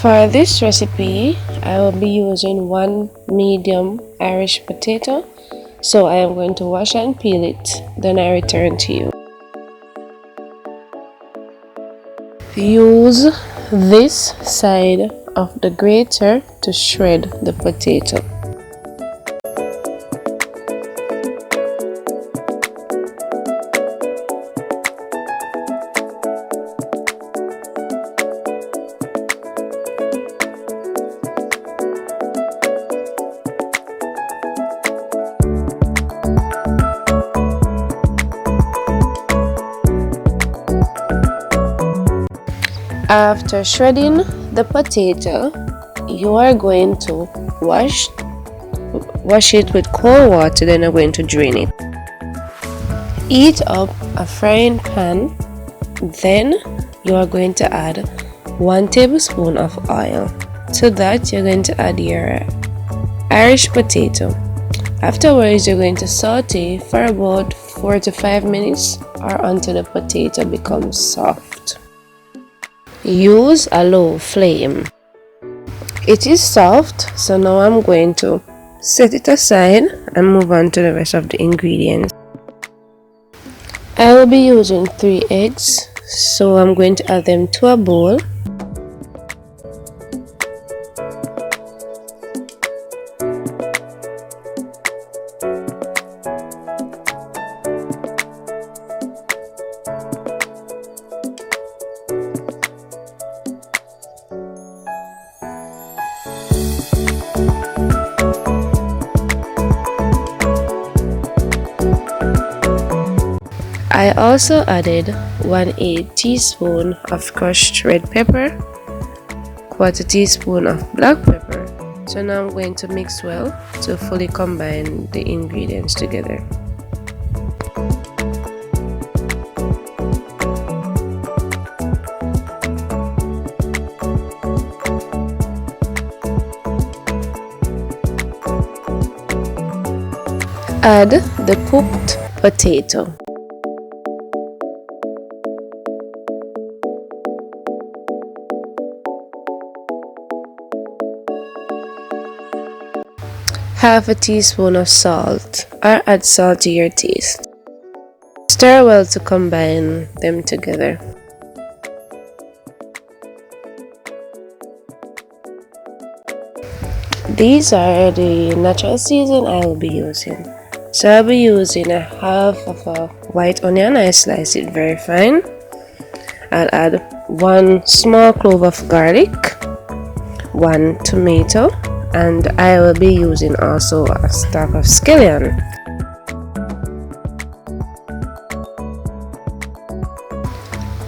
For this recipe, I will be using one medium Irish potato. So I am going to wash and peel it, then I return to you. Use this side of the grater to shred the potato. After shredding the potato, you are going to wash it with cold water, then you're going to drain it. Heat up a frying pan, then you are going to add 1 tablespoon of oil. To that, you're going to add your Irish potato. Afterwards, you're going to saute for about 4 to 5 minutes or until the potato becomes soft. Use a low flame. It is soft, so now I'm going to set it aside and move on to the rest of the ingredients. I will be using 3 eggs, so I'm going to add them to a bowl. I also added 1/8 teaspoon of crushed red pepper, 1/4 teaspoon of black pepper. So now I'm going to mix well to fully combine the ingredients together. Add the cooked potato. Half a teaspoon of salt, or add salt to your taste. Stir well to combine them together. These are the natural seasoning I will be using. So I'll be using a half of a white onion. I slice it very fine. I'll add 1 small clove of garlic, 1 tomato, and I will be using also a stalk of scallion.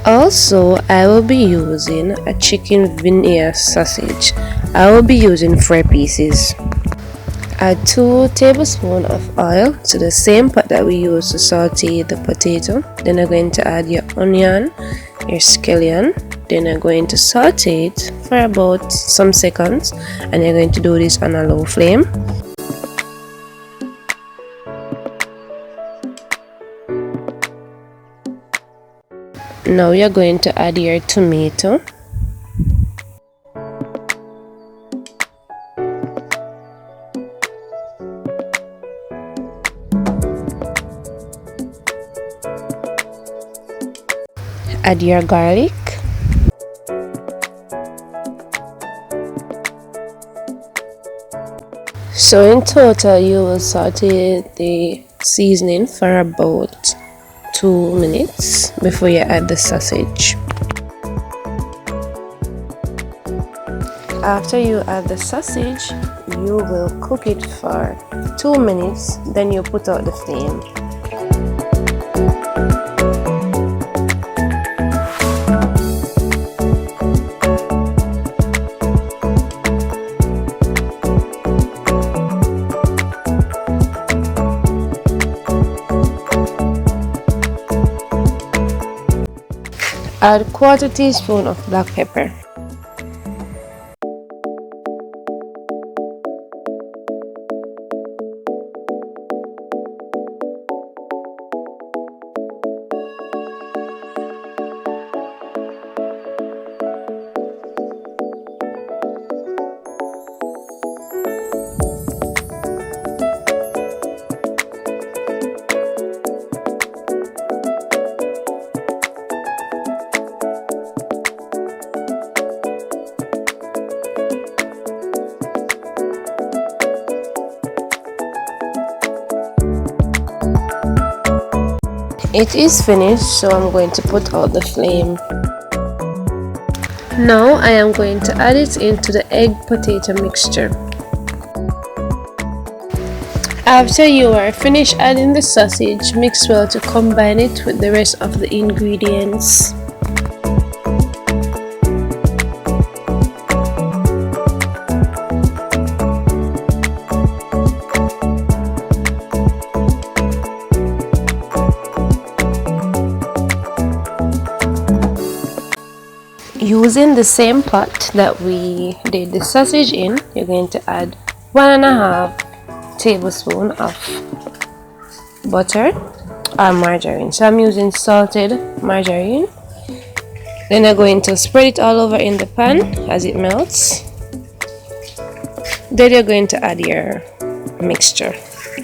Also, I will be using a chicken veneer sausage. I will be using 4 pieces. Add 2 tablespoons of oil to the same pot that we used to saute the potato. Then you're going to add your onion, your scallion. Then you're going to saute it for about some seconds, and you're going to do this on a low flame. Now you're going to add your tomato. Add your garlic. So in total, you will saute the seasoning for about 2 minutes before you add the sausage. After you add the sausage, you will cook it for 2 minutes, then you put out the flame. Add 1/4 teaspoon of black pepper. It is finished, so I'm going to put out the flame. Now I am going to add it into the egg potato mixture. After you are finished adding the sausage, mix well to combine it with the rest of the ingredients. Using the same pot that we did the sausage in, you're going to add 1.5 tablespoons of butter or margarine. So I'm using salted margarine. Then I'm going to spread it all over in the pan as it melts. Then you're going to add your mixture,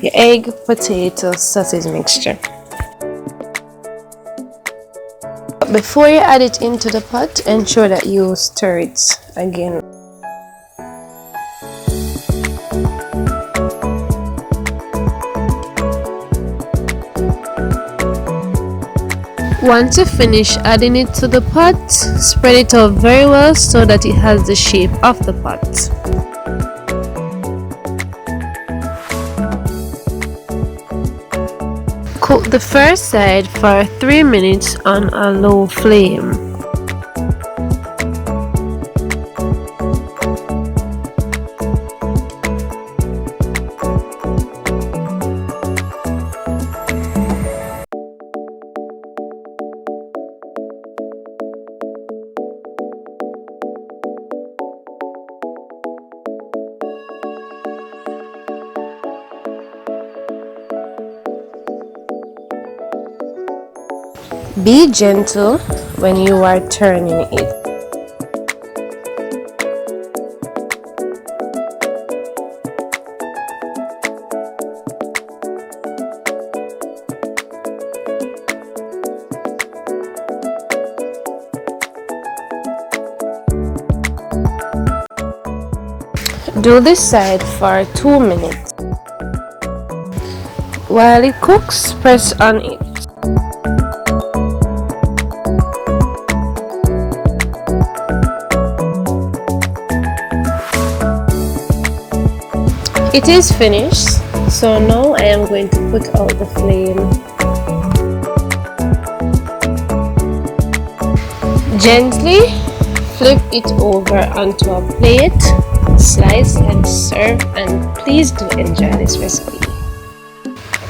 your egg, potato, sausage mixture. Before you add it into the pot, ensure that you stir it again. Once you finish adding it to the pot, spread it out very well so that it has the shape of the pot. Cook the first side for 3 minutes on a low flame. Be gentle when you are turning it. Do this side for 2 minutes. While it cooks, press on it. It is finished, so now I am going to put out the flame. Gently flip it over onto a plate, slice and serve, and please do enjoy this recipe.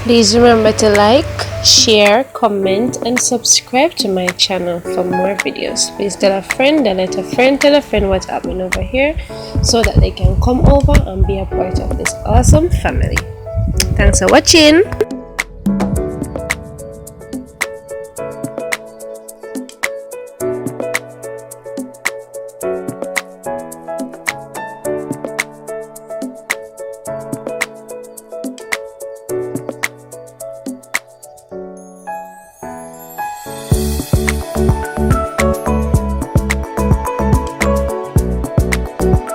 Please remember to like, share, comment and subscribe to my channel for more videos. Please tell a friend, then let a friend tell a friend what's happening over here so that they can come over and be a part of this awesome family. Thanks for watching.